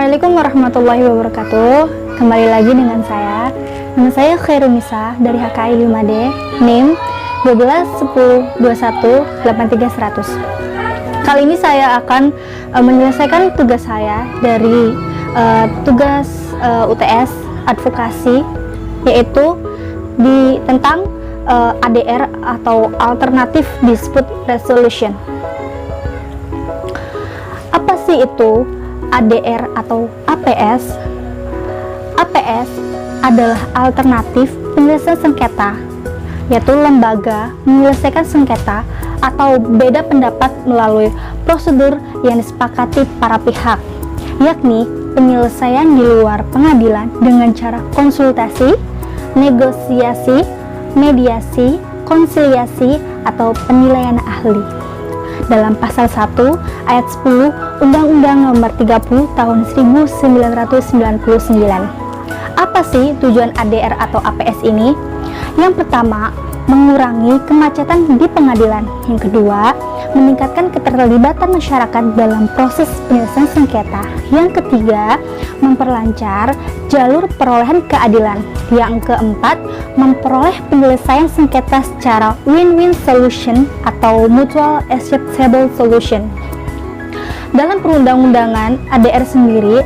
Assalamualaikum warahmatullahi wabarakatuh. Kembali lagi dengan saya. Nama saya Khairunisa dari HKI 5D, NIM 1210218300. Kali ini saya akan menyelesaikan tugas saya dari tugas UTS advokasi, yaitu tentang ADR atau Alternative Dispute Resolution. Apa sih itu ADR atau APS? APS adalah alternatif penyelesaian sengketa, yaitu lembaga menyelesaikan sengketa atau beda pendapat melalui prosedur yang disepakati para pihak, yakni penyelesaian di luar pengadilan dengan cara konsultasi, negosiasi, mediasi, konsiliasi, atau penilaian ahli. Dalam pasal 1 ayat 10 Undang-Undang Nomor 30 Tahun 1999. Apa sih tujuan ADR atau APS ini? Yang pertama, mengurangi kemacetan di pengadilan. Yang kedua, meningkatkan keterlibatan masyarakat dalam proses penyelesaian sengketa. Yang ketiga, memperlancar jalur perolehan keadilan. Yang keempat, memperoleh penyelesaian sengketa secara win-win solution atau mutual acceptable solution. Dalam perundang-undangan, ADR sendiri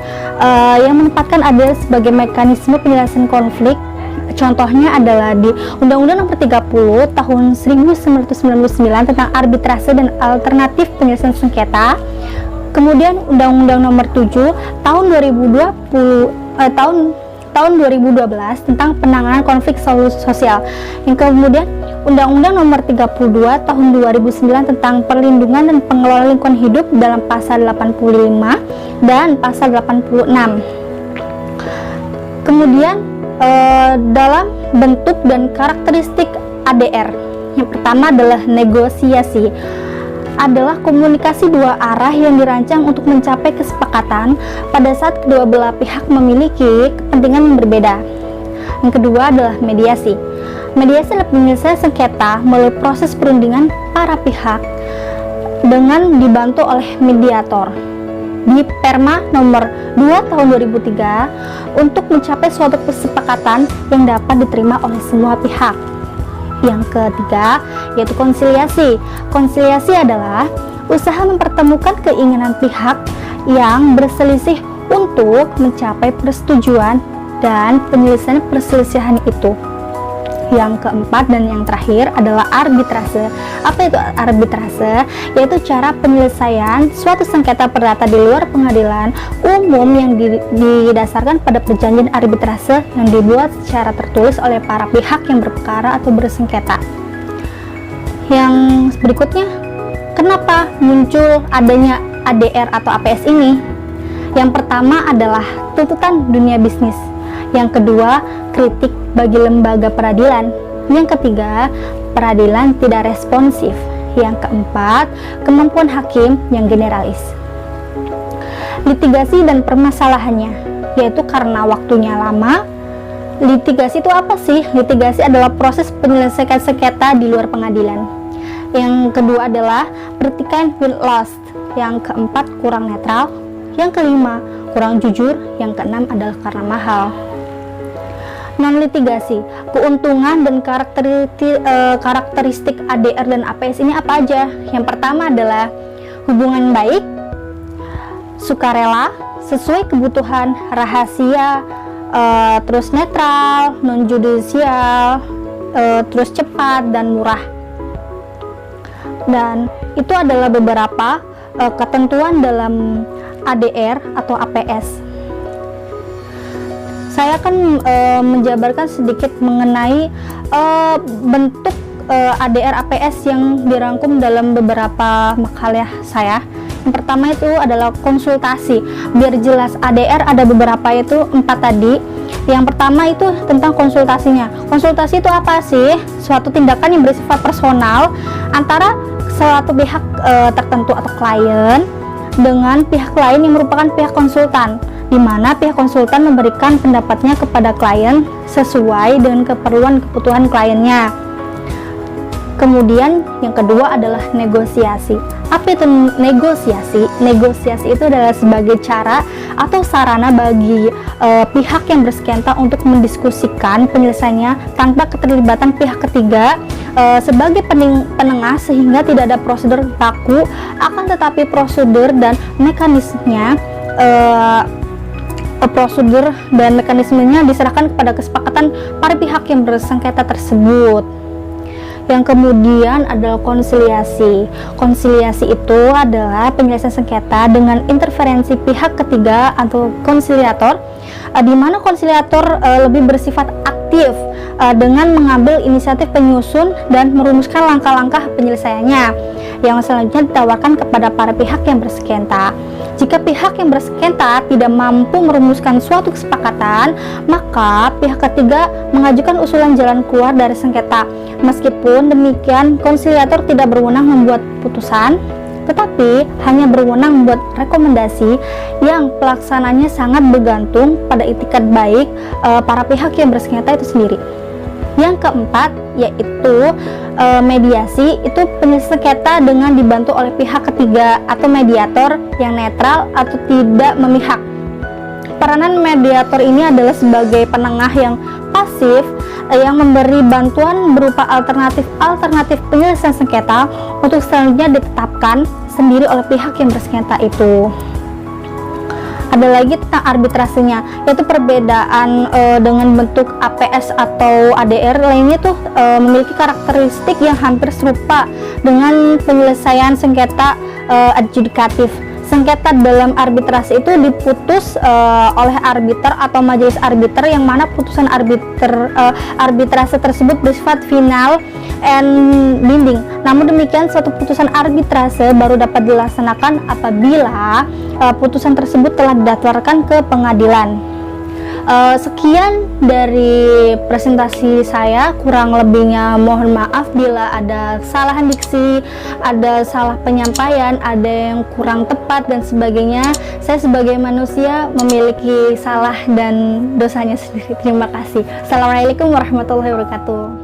yang menempatkan ADR sebagai mekanisme penyelesaian konflik. Contohnya adalah di Undang-Undang Nomor 30 Tahun 1999 tentang arbitrase dan alternatif penyelesaian sengketa. Kemudian Undang-Undang Nomor 7 Tahun 2012 tentang penanganan konflik sosial. Yang kemudian Undang-Undang Nomor 32 Tahun 2009 tentang perlindungan dan pengelolaan lingkungan hidup dalam pasal 85 dan pasal 86. Kemudian dalam bentuk dan karakteristik ADR, yang pertama adalah negosiasi, adalah komunikasi dua arah yang dirancang untuk mencapai kesepakatan pada saat kedua belah pihak memiliki kepentingan yang berbeda. Yang kedua adalah mediasi. Mediasi adalah penyelesaian sengketa melalui proses perundingan para pihak dengan dibantu oleh mediator di Perma nomor 2 tahun 2003 untuk mencapai suatu kesepakatan yang dapat diterima oleh semua pihak. Yang ketiga yaitu konsiliasi. Konsiliasi adalah usaha mempertemukan keinginan pihak yang berselisih untuk mencapai persetujuan dan penyelesaian perselisihan itu. Yang keempat dan yang terakhir adalah arbitrase. Apa itu arbitrase? Yaitu cara penyelesaian suatu sengketa perdata di luar pengadilan umum yang didasarkan pada perjanjian arbitrase yang dibuat secara tertulis oleh para pihak yang berperkara atau bersengketa. Yang berikutnya, kenapa muncul adanya ADR atau APS ini? Yang pertama adalah tuntutan dunia bisnis. Yang kedua, kritik bagi lembaga peradilan. Yang ketiga, peradilan tidak responsif. Yang keempat, kemampuan hakim yang generalis. Litigasi dan permasalahannya, yaitu karena waktunya lama. Litigasi itu apa sih? Litigasi adalah proses penyelesaian sengketa di luar pengadilan. Yang kedua adalah pertikaian win-loss. Yang keempat, kurang netral. Yang kelima, kurang jujur. Yang keenam adalah karena mahal. Non-litigasi, keuntungan dan karakteristik ADR dan APS ini apa aja? Yang pertama adalah hubungan baik, sukarela, sesuai kebutuhan, rahasia, terus netral, non-judicial, terus cepat dan murah. Dan itu adalah beberapa ketentuan dalam ADR atau APS. Saya akan menjabarkan sedikit mengenai bentuk ADR APS yang dirangkum dalam beberapa makalah saya. Yang pertama itu adalah konsultasi. Biar jelas, ADR ada beberapa, itu 4 tadi. Yang pertama itu tentang konsultasinya. Konsultasi itu apa sih? Suatu tindakan yang bersifat personal antara suatu pihak tertentu atau klien dengan pihak lain yang merupakan pihak konsultan, di mana pihak konsultan memberikan pendapatnya kepada klien sesuai dengan keperluan kebutuhan kliennya. Kemudian yang kedua adalah negosiasi. Apa itu negosiasi? Negosiasi itu adalah sebagai cara atau sarana bagi pihak yang bersengketa untuk mendiskusikan penyelesaiannya tanpa keterlibatan pihak ketiga sebagai penengah, sehingga tidak ada prosedur baku, akan tetapi prosedur dan mekanismenya diserahkan kepada kesepakatan para pihak yang bersengketa tersebut. Yang kemudian adalah konsiliasi. Konsiliasi itu adalah penyelesaian sengketa dengan interferensi pihak ketiga atau konsiliator, di mana konsiliator lebih bersifat aktif dengan mengambil inisiatif penyusun dan merumuskan langkah-langkah penyelesaiannya yang selanjutnya ditawarkan kepada para pihak yang bersengketa. Jika pihak yang bersengketa tidak mampu merumuskan suatu kesepakatan, maka pihak ketiga mengajukan usulan jalan keluar dari sengketa. Meskipun demikian, konsiliator tidak berwenang membuat putusan, tetapi hanya berwenang membuat rekomendasi yang pelaksananya sangat bergantung pada itikat baik para pihak yang bersengketa itu sendiri. Yang keempat yaitu mediasi, itu penyelesaian sengketa dengan dibantu oleh pihak ketiga atau mediator yang netral atau tidak memihak. Peranan mediator ini adalah sebagai penengah yang pasif yang memberi bantuan berupa alternatif penyelesaian sengketa untuk selanjutnya ditetapkan sendiri oleh pihak yang bersengketa itu. Ada lagi tentang arbitrasinya, yaitu perbedaan dengan bentuk APS atau ADR lainnya tuh memiliki karakteristik yang hampir serupa dengan penyelesaian sengketa adjudikatif. Sengketa dalam arbitrasi itu diputus oleh arbiter atau majelis arbiter, yang mana putusan arbitrase tersebut bersifat final and binding. Namun demikian, suatu putusan arbitrase baru dapat dilaksanakan apabila putusan tersebut telah didaftarkan ke pengadilan. Sekian dari presentasi saya, kurang lebihnya mohon maaf bila ada kesalahan diksi, ada salah penyampaian, ada yang kurang tepat dan sebagainya. Saya sebagai manusia memiliki salah dan dosanya sendiri. Terima kasih. Assalamualaikum warahmatullahi wabarakatuh.